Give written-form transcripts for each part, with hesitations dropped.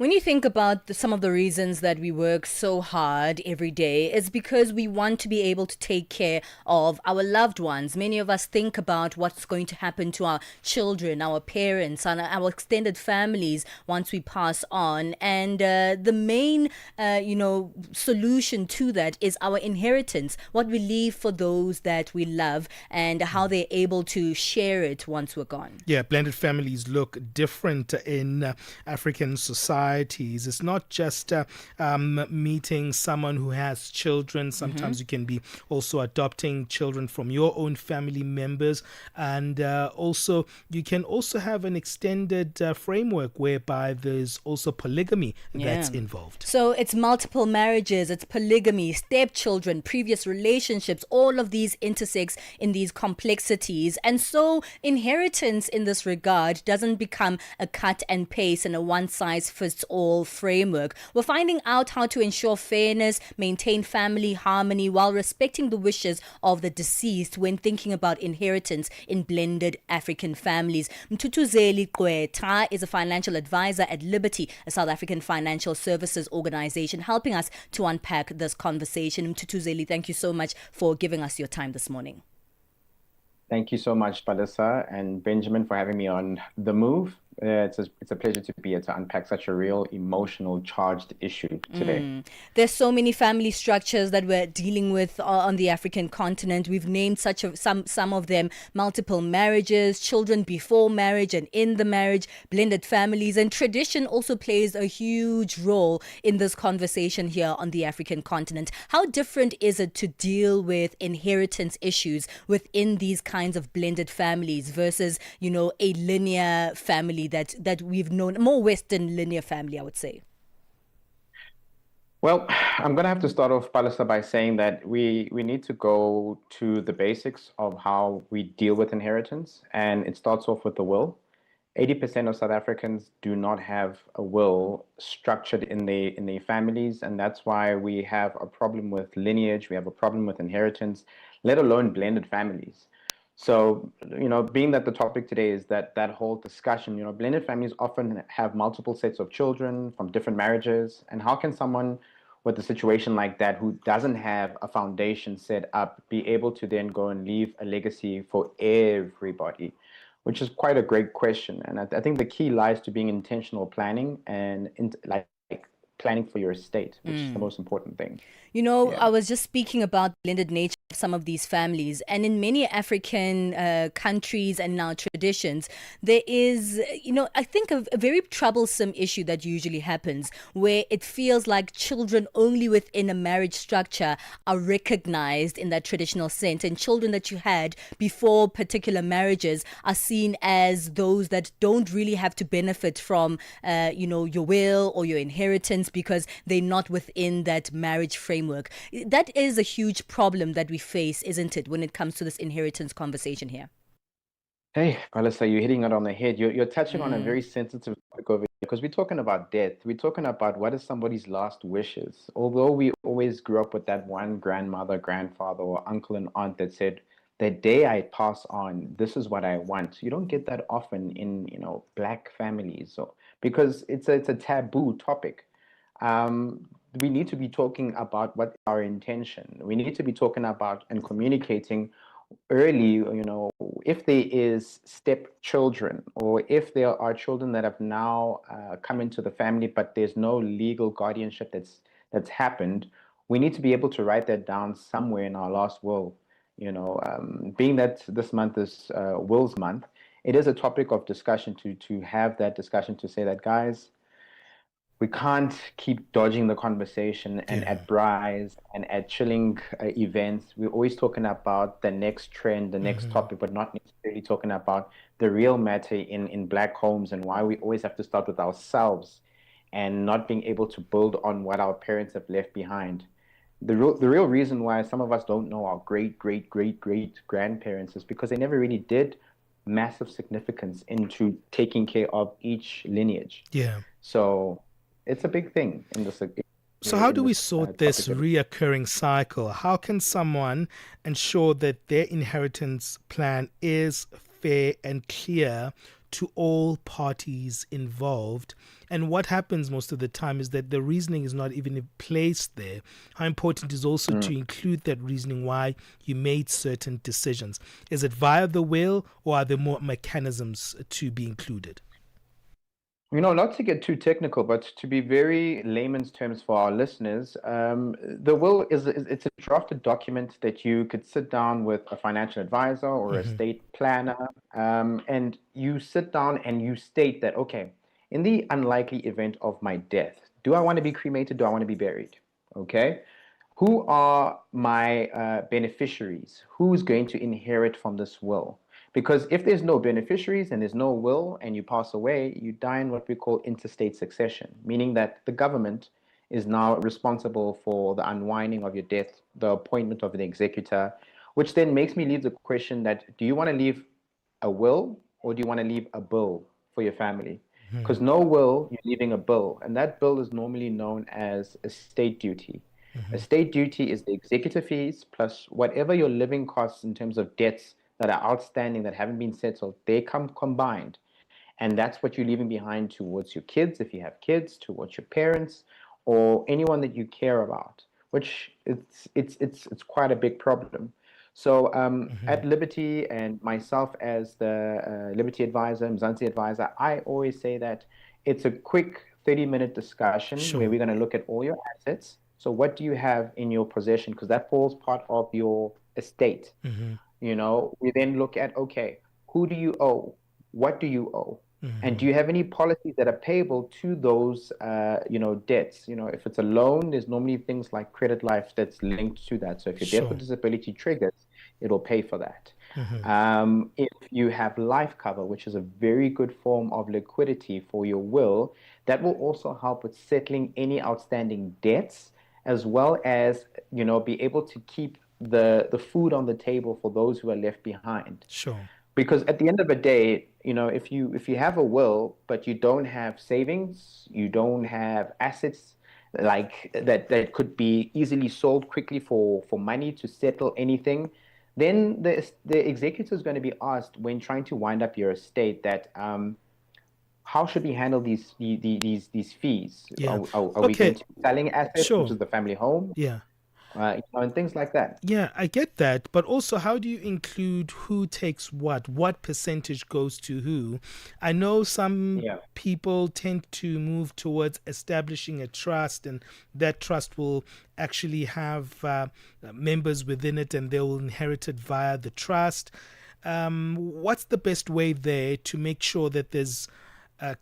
When you think about some of the reasons that we work so hard every day, it's because we want to be able to take care of our loved ones. Many of us think about what's going to happen to our children, our parents, and our extended families once we pass on. And the main, solution to that is our inheritance, what we leave for those that we love, and how they're able to share it once we're gone. Yeah, blended families look different in African societies. It's not just meeting someone who has children. Sometimes you can be also adopting children from your own family members. And also, you can also have an extended framework whereby there's also polygamy that's involved. So it's multiple marriages, it's polygamy, stepchildren, previous relationships, all of these intersects in these complexities. And so inheritance in this regard doesn't become a cut and paste and a one-size-fits-all framework. We're finding out how to ensure fairness, maintain family harmony while respecting the wishes of the deceased when thinking about inheritance in blended African families. Mthuthuzeli Gqweta is a financial advisor at Liberty, a South African financial services organization, helping us to unpack this conversation. Mthuthuzeli, thank you so much for giving us your time this morning. Thank you so much, Palesa and Benjamin, for having me on The Move. It's a pleasure to be here to unpack such a real emotional charged issue today. There's so many family structures that we're dealing with on the African continent. We've named some of them: multiple marriages, children before marriage and in the marriage, blended families, and tradition also plays a huge role in this conversation here on the African continent. How different is it to deal with inheritance issues within these kinds of blended families versus, a linear family that we've known, more Western linear family, I would say? Well, I'm going to have to start off, Palesa, by saying that we need to go to the basics of how we deal with inheritance, and it starts off with the will. 80% of South Africans do not have a will structured in their families, and that's why we have a problem with lineage, we have a problem with inheritance, let alone blended families. So, being that the topic today is that whole discussion, blended families often have multiple sets of children from different marriages. And how can someone with a situation like that who doesn't have a foundation set up be able to then go and leave a legacy for everybody? Which is quite a great question. And I think the key lies to being intentional planning and planning for your estate, which is the most important thing. I was just speaking about the blended nature of some of these families, and in many African countries and now traditions, there is, I think a very troublesome issue that usually happens where it feels like children only within a marriage structure are recognized in that traditional sense, and children that you had before particular marriages are seen as those that don't really have to benefit from, your will or your inheritance because they're not within that marriage framework. That is a huge problem that we face, isn't it, when it comes to this inheritance conversation here? Hey, Palesa, you're hitting it on the head. You're touching on a very sensitive topic over here because we're talking about death. We're talking about what is somebody's last wishes. Although we always grew up with that one grandmother, grandfather, or uncle and aunt that said, the day I pass on, this is what I want. You don't get that often in, Black families, because it's a taboo topic. We need to be talking about what our intention. We need to be talking about and communicating early, if there is stepchildren or if there are children that have now come into the family, but there's no legal guardianship that's happened, we need to be able to write that down somewhere in our last will. Being that this month is Wills Month, it is a topic of discussion to have that discussion to say that, guys, we can't keep dodging the conversation and at braais and at chilling events. We're always talking about the next trend, the next topic, but not necessarily talking about the real matter in Black homes and why we always have to start with ourselves and not being able to build on what our parents have left behind. The real reason why some of us don't know our great grandparents is because they never really did massive significance into taking care of each lineage. Yeah. So it's a big thing in this. So how do we sort this reoccurring cycle? How can someone ensure that their inheritance plan is fair and clear to all parties involved. And what happens most of the time is that the reasoning is not even placed there. How important is also to include that reasoning why you made certain decisions. Is it via the will, or are there more mechanisms to be included? Not to get too technical, but to be very layman's terms for our listeners, the will it's a drafted document that you could sit down with a financial advisor or a estate planner, and you sit down and you state that, okay, in the unlikely event of my death, do I want to be cremated? Do I want to be buried? Okay. Who are my beneficiaries? Who's going to inherit from this will? Because if there's no beneficiaries and there's no will and you pass away, you die in what we call interstate succession, meaning that the government is now responsible for the unwinding of your death, the appointment of the executor, which then makes me leave the question that, do you want to leave a will or do you want to leave a bill for your family? Because no will, you're leaving a bill, and that bill is normally known as estate duty. Estate duty is the executor fees plus whatever your living costs in terms of debts that are outstanding that haven't been settled, they come combined. And that's what you're leaving behind towards your kids, if you have kids, towards your parents, or anyone that you care about, which it's quite a big problem. So at Liberty and myself as the Liberty advisor, Mzansi advisor, I always say that it's a quick 30-minute discussion where we're going to look at all your assets. So what do you have in your possession? Because that falls part of your estate. We then look at, okay, who do you owe? What do you owe? And do you have any policies that are payable to those, debts? If it's a loan, there's normally things like credit life that's linked to that. So if your death or disability triggers, it'll pay for that. If you have life cover, which is a very good form of liquidity for your will, that will also help with settling any outstanding debts, as well as, be able to keep the food on the table for those who are left behind. Because at the end of the day, if you have a will but you don't have savings, you don't have assets like that could be easily sold quickly for money to settle anything, then the executor is going to be asked when trying to wind up your estate that how should we handle these fees? Are we going to be selling assets, which is the family home? And things like that. Yeah, I get that. But also, how do you include who takes what percentage goes to who? I know some people tend to move towards establishing a trust, and that trust will actually have members within it, and they will inherit it via the trust. What's the best way there to make sure that there's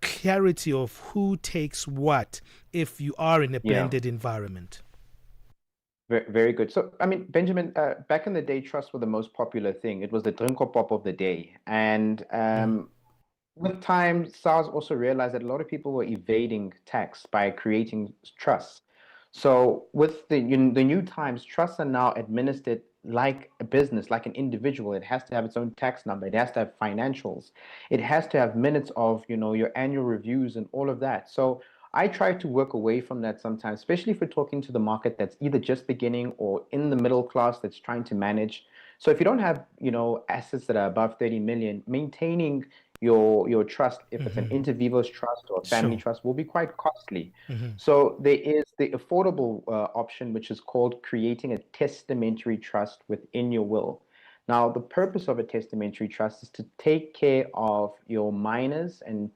clarity of who takes what if you are in a blended environment? Very good. So, I mean, Benjamin, back in the day, trusts were the most popular thing. It was the drink or pop of the day. And with time, SARS also realized that a lot of people were evading tax by creating trusts. So with the new times, trusts are now administered like a business, like an individual. It has to have its own tax number. It has to have financials. It has to have minutes of, your annual reviews and all of that. So I try to work away from that sometimes, especially if we're talking to the market that's either just beginning or in the middle class that's trying to manage. So if you don't have, assets that are above 30 million, maintaining your trust, if it's an inter vivos trust or a family trust, will be quite costly. So there is the affordable option, which is called creating a testamentary trust within your will. Now, the purpose of a testamentary trust is to take care of your minors and,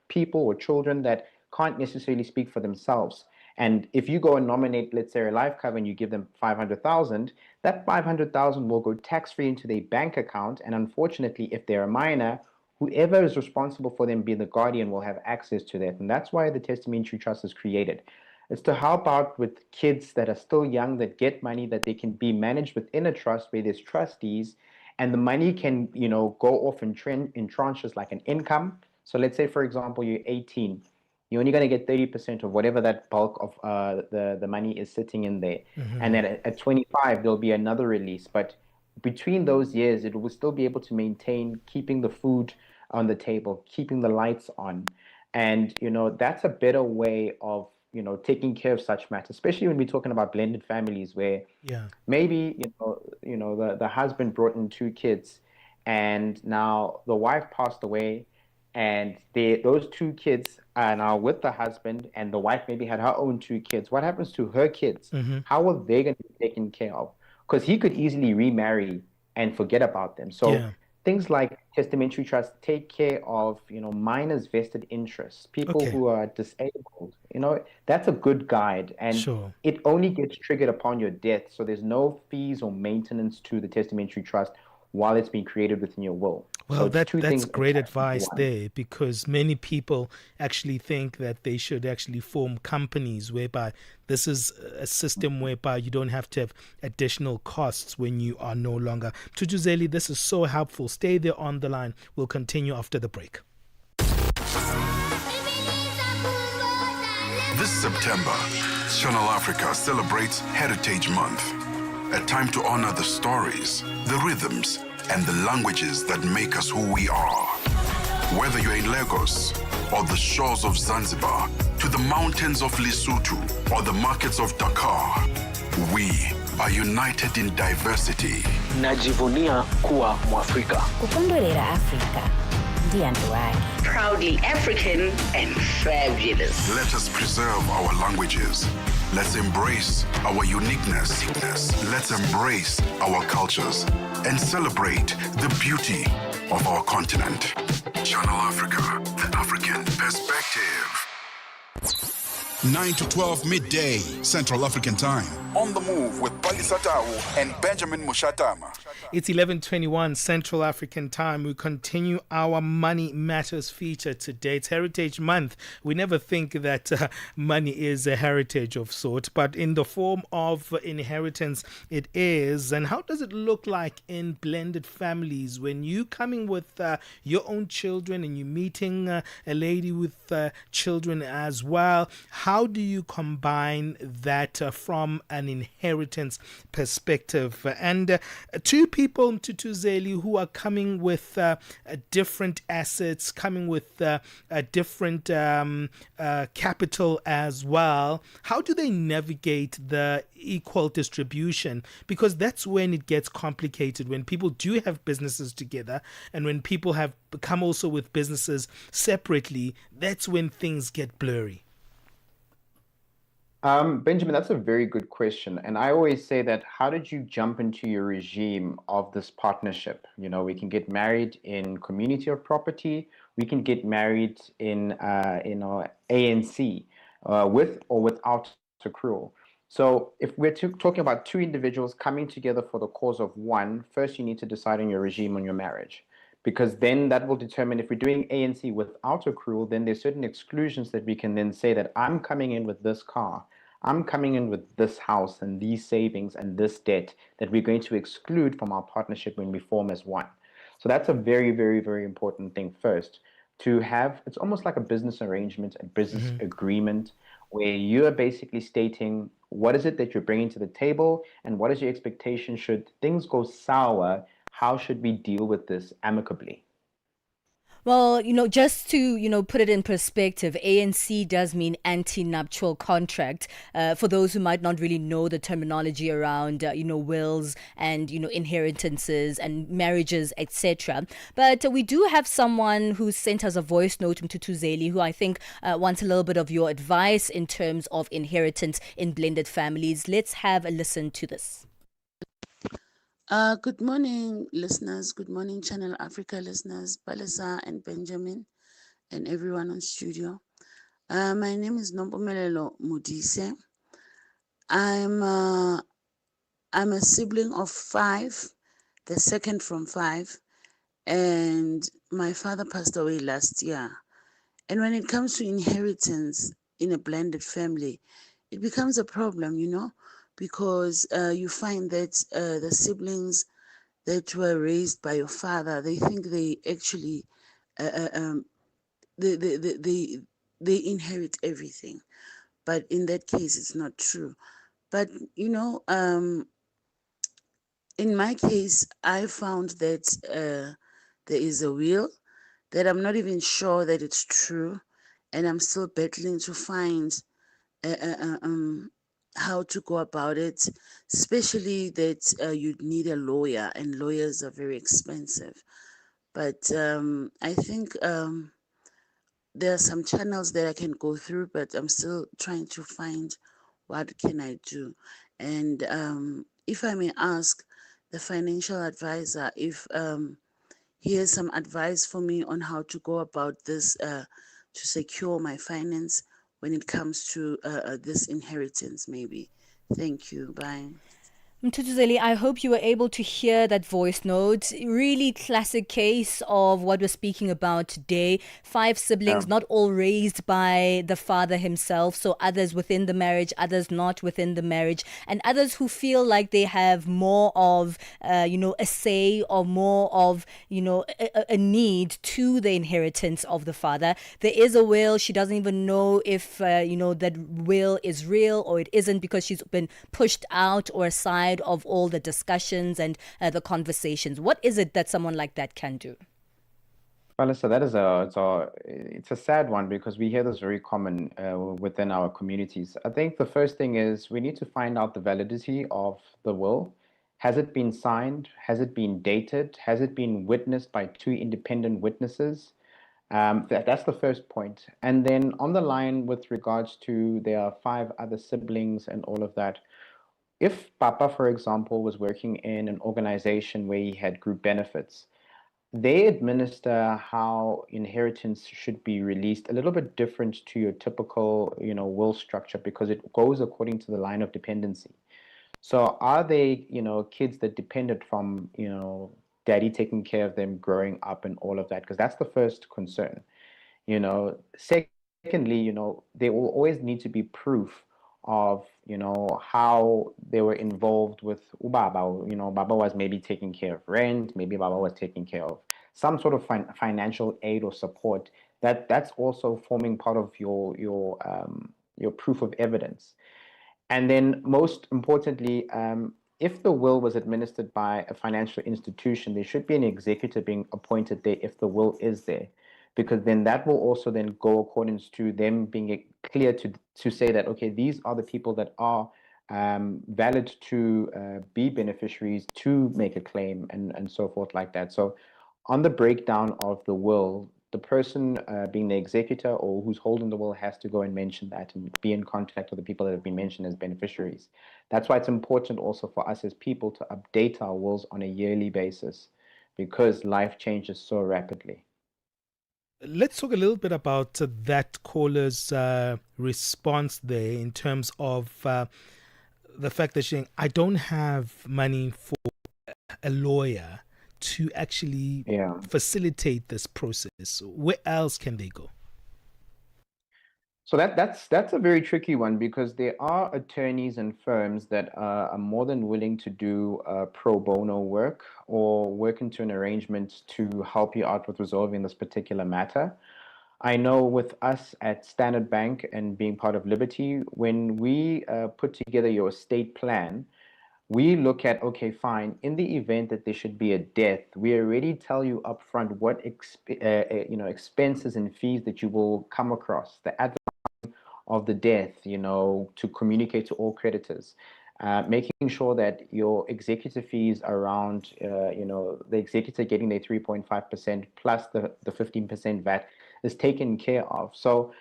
people or children that can't necessarily speak for themselves. And if you go and nominate, let's say, a life cover and you give them 500,000, that 500,000 will go tax-free into their bank account. And unfortunately, if they're a minor, whoever is responsible for them being the guardian will have access to that. And that's why the testamentary trust is created. It's to help out with kids that are still young, that get money, that they can be managed within a trust where there's trustees, and the money can, go off in tranches like an income. So let's say, for example, you're 18. You're only going to get 30% of whatever that bulk of the money is sitting in there. And then at 25, there'll be another release. But between those years, it will still be able to maintain keeping the food on the table, keeping the lights on. And, that's a better way of, taking care of such matters, especially when we're talking about blended families where maybe, the husband brought in two kids and now the wife passed away. and those two kids are now with the husband, and the wife maybe had her own two kids. What happens to her kids? Mm-hmm. How are they going to be taken care of? Because he could easily remarry and forget about them. So Yeah. things like testamentary trust take care of, minors' vested interests, people Okay. who are disabled. That's a good guide, and Sure. it only gets triggered upon your death. So there's no fees or maintenance to the testamentary trust while it's being created within your will. So Well, it's two that's things great attached into advice one. there, because many people actually think that they should actually form companies whereby this is a system whereby you don't have to have additional costs when you are no longer. Mthuthuzeli, this is so helpful. Stay there on the line. We'll continue after the break. This September, Channel Africa celebrates Heritage Month, a time to honor the stories, the rhythms, and the languages that make us who we are. Whether you're in Lagos or the shores of Zanzibar, to the mountains of Lesotho or the markets of Dakar, we are united in diversity. Najivunia kuwa Mwafrika. Kukondolera Afrika ndiye wake. Proudly African and fabulous. Let us preserve our languages. Let's embrace our uniqueness. Let's embrace our cultures and celebrate the beauty of our continent. Channel Africa, the African perspective. 9 to 12 midday, Central African Time. On the move with Palesa and Benjamin Moshatama. It's 11:21 Central African Time. We continue our Money Matters feature today. It's Heritage Month. We never think that money is a heritage of sort, but in the form of inheritance, it is. And how does it look like in blended families when you coming with your own children and you're meeting a lady with children as well? How do you combine that from an inheritance perspective? And two people, Mthuthuzeli, who are coming with different assets, coming with different capital as well. How do they navigate the equal distribution? Because that's when it gets complicated, when people do have businesses together and when people have come also with businesses separately. That's when things get blurry. Benjamin, that's a very good question. And I always say that, how did you jump into your regime of this partnership? We can get married in community of property. We can get married in, ANC, with or without accrual. So if we're talking about two individuals coming together for the cause of one, first you need to decide on your regime on your marriage, because then that will determine if we're doing ANC without accrual, then there's certain exclusions that we can then say that I'm coming in with this car, I'm coming in with this house and these savings and this debt that we're going to exclude from our partnership when we form as one. So that's a very, very, very important thing first to have. It's almost like a business arrangement, a business agreement, where you're basically stating what is it that you're bringing to the table and what is your expectation should things go sour. How should we deal with this amicably? Well, just to, put it in perspective, ANC does mean anti-nuptial contract. For those who might not really know the terminology around, wills and, inheritances and marriages, etc. But we do have someone who sent us a voice note, Mthuthuzeli, who I think wants a little bit of your advice in terms of inheritance in blended families. Let's have a listen to this. Good morning, listeners. Good morning, Channel Africa listeners, Palesa and Benjamin, and everyone on studio. My name is Nompumelelo Mudise. I'm a sibling of 5, the second from 5, and my father passed away last year. And when it comes to inheritance in a blended family, it becomes a problem, because you find that the siblings that were raised by your father, they think they actually they inherit everything, but in that case, it's not true. But in my case, I found that there is a will that I'm not even sure that it's true, and I'm still battling to find how to go about it, especially that you'd need a lawyer, and lawyers are very expensive. But I think there are some channels that I can go through, but I'm still trying to find what can I do. And if I may ask the financial advisor if he has some advice for me on how to go about this to secure my finance when it comes to this inheritance, maybe. Thank you. Bye. Mthuthuzeli, I hope you were able to hear that voice note. Really classic case of what we're speaking about today. 5 siblings, Yeah. not all raised by the father himself. So others within the marriage, others not within the marriage, and others who feel like they have more of, a say or more of, a need to the inheritance of the father. There is a will. She doesn't even know if, that will is real or it isn't because she's been pushed out or aside of all the discussions and the conversations. What is it that someone like that can do? Palesa, that is it's a sad one because we hear this very common within our communities. I think the first thing is we need to find out the validity of the will. Has it been signed? Has it been dated? Has it been witnessed by 2 independent witnesses? That's the first point. And then on the line with regards to there are 5 other siblings and all of that. If Papa, for example, was working in an organization where he had group benefits, they administer how inheritance should be released a little bit different to your typical, will structure because it goes according to the line of dependency. So are they, kids that depended from, daddy taking care of them growing up and all of that? Because that's the first concern. Secondly, there will always need to be proof of, how they were involved with Ubaba. Baba was maybe taking care of rent, maybe Baba was taking care of some sort of financial aid or support. That's also forming part of your proof of evidence. And then, most importantly, if the will was administered by a financial institution, there should be an executor being appointed there if the will is there, because then that will also then go according to them being clear to say that, okay, these are the people that are valid to be beneficiaries to make a claim and so forth like that. So on the breakdown of the will, the person being the executor or who's holding the will has to go and mention that and be in contact with the people that have been mentioned as beneficiaries. That's why it's important also for us as people to update our wills on a yearly basis because life changes so rapidly. Let's talk a little bit about that caller's response there in terms of the fact that she's saying, I don't have money for a lawyer to actually facilitate this process. Where else can they go? So that's a very tricky one because there are attorneys and firms that are more than willing to do pro bono work or work into an arrangement to help you out with resolving this particular matter. I know with us at Standard Bank and being part of Liberty, when we put together your estate plan, we look at, okay, fine, in the event that there should be a death, we already tell you upfront what expenses and fees that you will come across, the of the death, to communicate to all creditors, making sure that your executive fees around, the executor getting their 3.5% plus the 15% VAT is taken care of. So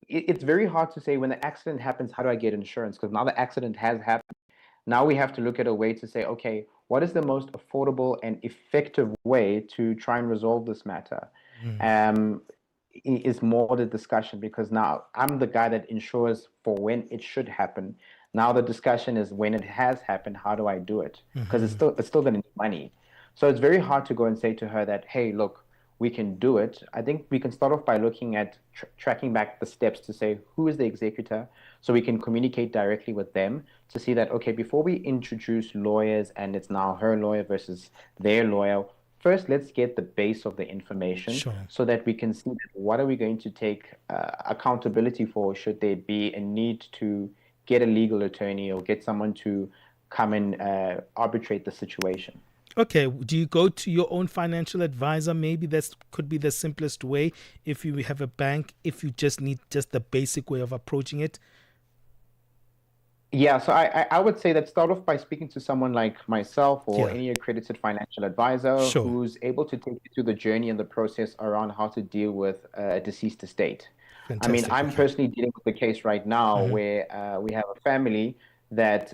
it's very hard to say when the accident happens, how do I get insurance? Because now the accident has happened. Now we have to look at a way to say, okay, what is the most affordable and effective way to try and resolve this matter? Is more the discussion because now I'm the guy that insures for when it should happen. Now the discussion is when it has happened, how do I do it? Because it's still going to need money. So it's very hard to go and say to her that, hey, look, we can do it. I think we can start off by looking at tracking back the steps to say who is the executor so we can communicate directly with them to see that, okay, before we introduce lawyers and it's now her lawyer versus their lawyer, first, let's get the base of the information so that we can see what are we going to take accountability for should there be a need to get a legal attorney or get someone to come and arbitrate the situation. Okay, do you go to your own financial advisor? Maybe that could be the simplest way if you have a bank, if you just need just the basic way of approaching it. Yeah, so I would say that start off by speaking to someone like myself or Yeah. any accredited financial advisor Sure. who's able to take you through the journey and the process around how to deal with a deceased estate. I mean, Fantastic. I'm Okay. personally dealing with the case right now where we have a family that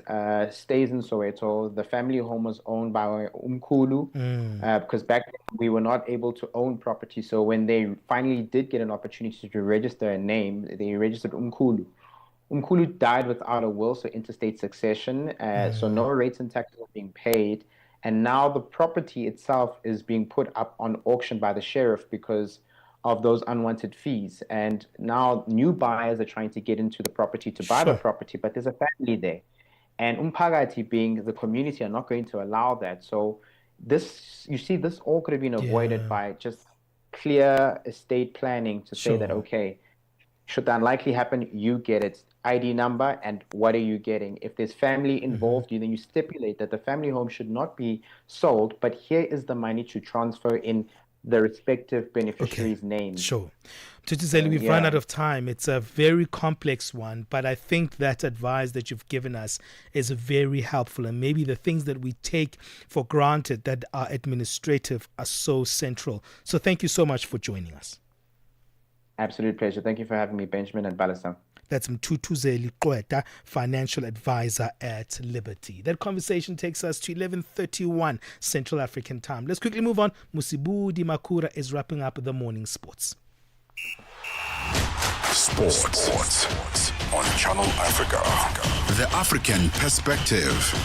stays in Soweto. The family home was owned by Umkulu because back then we were not able to own property. So when they finally did get an opportunity to register a name, they registered Umkulu. Umkulu died without a will, so interstate succession. So no rates and taxes are being paid. And now the property itself is being put up on auction by the sheriff because of those unwanted fees. And now new buyers are trying to get into the property to buy the Sure. property, but there's a family there. And Umphakathi, being the community, are not going to allow that. So this, you see, this all could have been avoided Yeah. by just clear estate planning to say that, Sure. okay, should the unlikely happen, you get its ID number and what are you getting? If there's family involved, then you stipulate that the family home should not be sold, but here is the money to transfer in the respective beneficiaries' names. Sure. Mthuthuzeli, we've run yeah. out of time. It's a very complex one, but I think that advice that you've given us is very helpful. And maybe the things that we take for granted that are administrative are so central. So thank you so much for joining us. Absolute pleasure. Thank you for having me, Benjamin and Palesa. That's Mthuthuzeli Gqweta, financial advisor at Liberty. That conversation takes us to 11:31 Central African time. Let's quickly move on. Musibudi Makura is wrapping up the morning sports. Sports on Channel Africa. The African perspective.